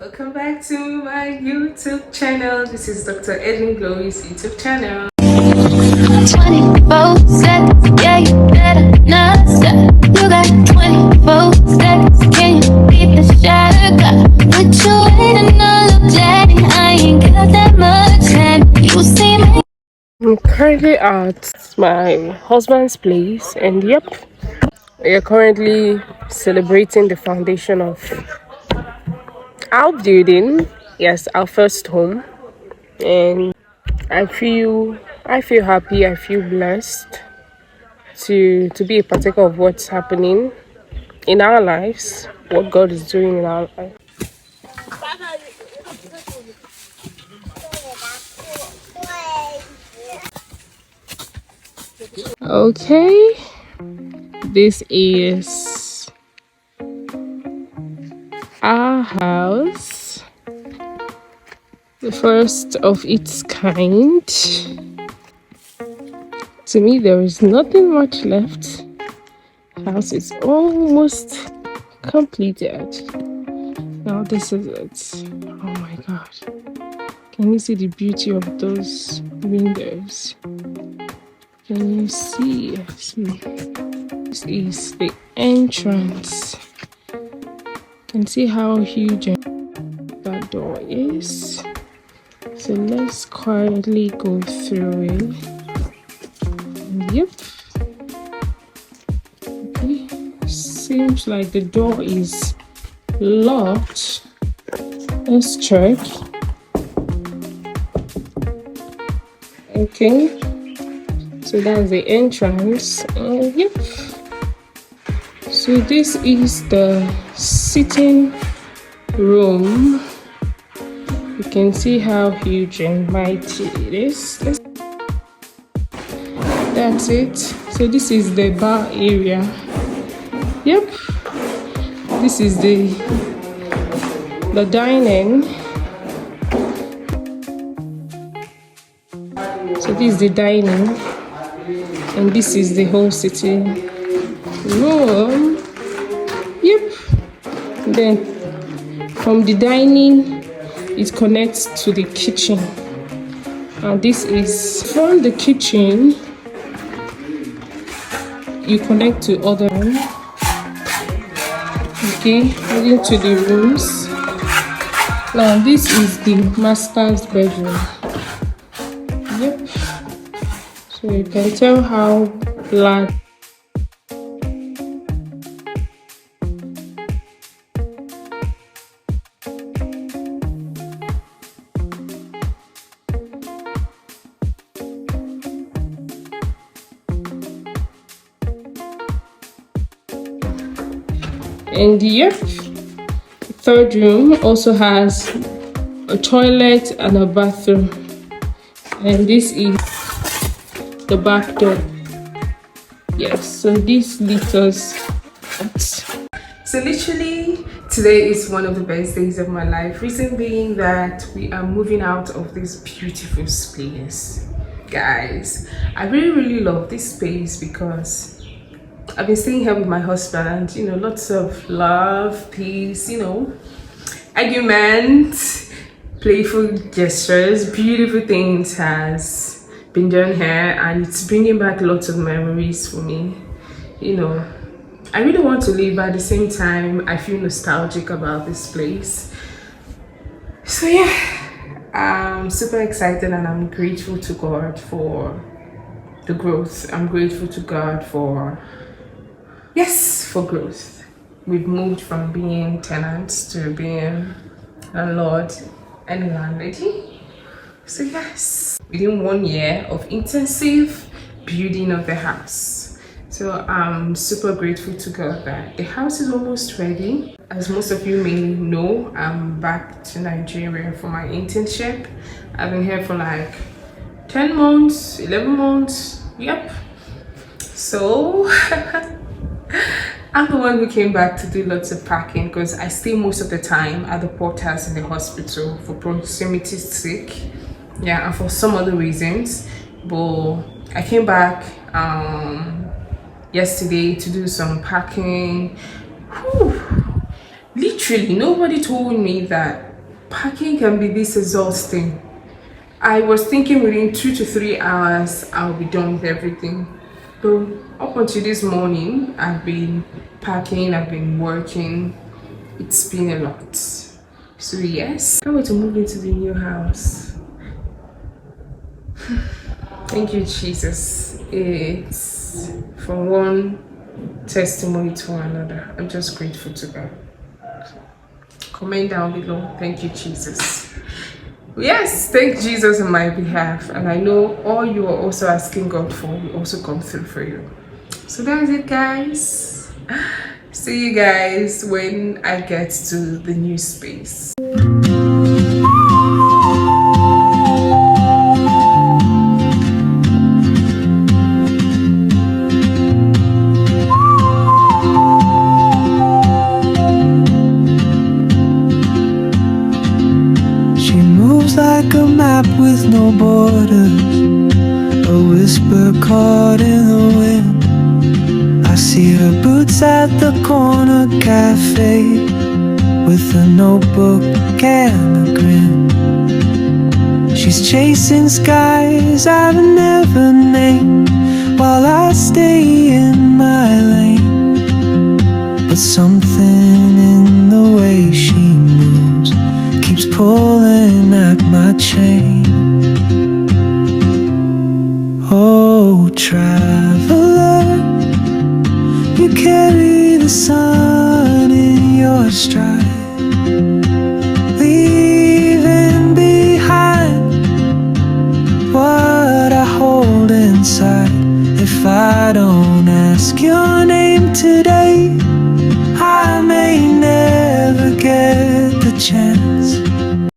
Welcome back to my YouTube channel. This is Dr. Edwin Glory's YouTube channel. 24 seconds, yeah, you better not stop. You got 24 seconds, can you beat the shot? What you waiting on, look, Daddy? I ain't got that much time. You see me? I'm currently at my husband's place, and yep, we are currently celebrating the foundation of our building. Yes, our first home, and I feel happy. I feel blessed to be a partaker of what's happening in our lives, what God is doing in our life. Okay, this is our house, the first of its kind. To me, there is nothing much left. House is almost completed. Now this is it. Oh my God. Can you see the beauty of those windows? Can you see? This is the entrance. You can see how huge that door is. So let's quietly go through it. Yep. Okay. Seems like the door is locked. Let's check. Okay. So that's the entrance. Yep. So this is the sitting room. You can see how huge and mighty it is. That's it. So this is the bar area. Yep. This is the dining. So this is the dining, and this is the whole sitting room. Yep. Then from the dining, it connects to the kitchen, and this is from the kitchen. You connect to other rooms. Okay, heading to the rooms. Now this is the master's bedroom. Yep. So you can tell how large. And yep, third room also has a toilet and a bathroom, and this is the back door. Yes, so this leads us out. So literally today is one of the best days of my life, reason being that we are moving out of this beautiful space. Guys, I really love this space because I've been staying here with my husband, lots of love, peace, arguments, playful gestures, beautiful things has been done here, and it's bringing back lots of memories for me. I really want to leave, but at the same time, I feel nostalgic about this place. So yeah, I'm super excited, and I'm grateful to God for the growth. I'm grateful to God for growth. We've moved from being tenants to being landlord and landlady. So yes, within 1 year of intensive building of the house. So I'm super grateful to God that the house is almost ready. As most of you may know, I'm back to Nigeria for my internship. I've been here for like 10 months, 11 months. Yep. So I'm the one who came back to do lots of packing because I stay most of the time at the port house in the hospital for proximity's sake. Yeah, and for some other reasons. But I came back yesterday to do some packing. Whew. Literally, nobody told me that packing can be this exhausting. I was thinking within 2 to 3 hours I'll be done with everything. But up until this morning, I've been packing, I've been working. It's been a lot. So yes, can't wait to move into the new house. Thank you, Jesus. It's from one testimony to another. I'm just grateful to God. Comment down below. Thank you, Jesus. Yes, thank Jesus on my behalf. And I know all you are also asking God for will also come through for you. So that's it, guys. See you guys when I get to the new space. Like a map with no borders, a whisper caught in the wind. I see her boots at the corner cafe, with a notebook and a grin. She's chasing skies I've never named, while I stay in my lane. But something in the way she moves keeps pulling at my chain. Oh, traveler, you carry the sun in your stride, leaving behind what I hold inside. If I don't ask your name today, I may never get the chance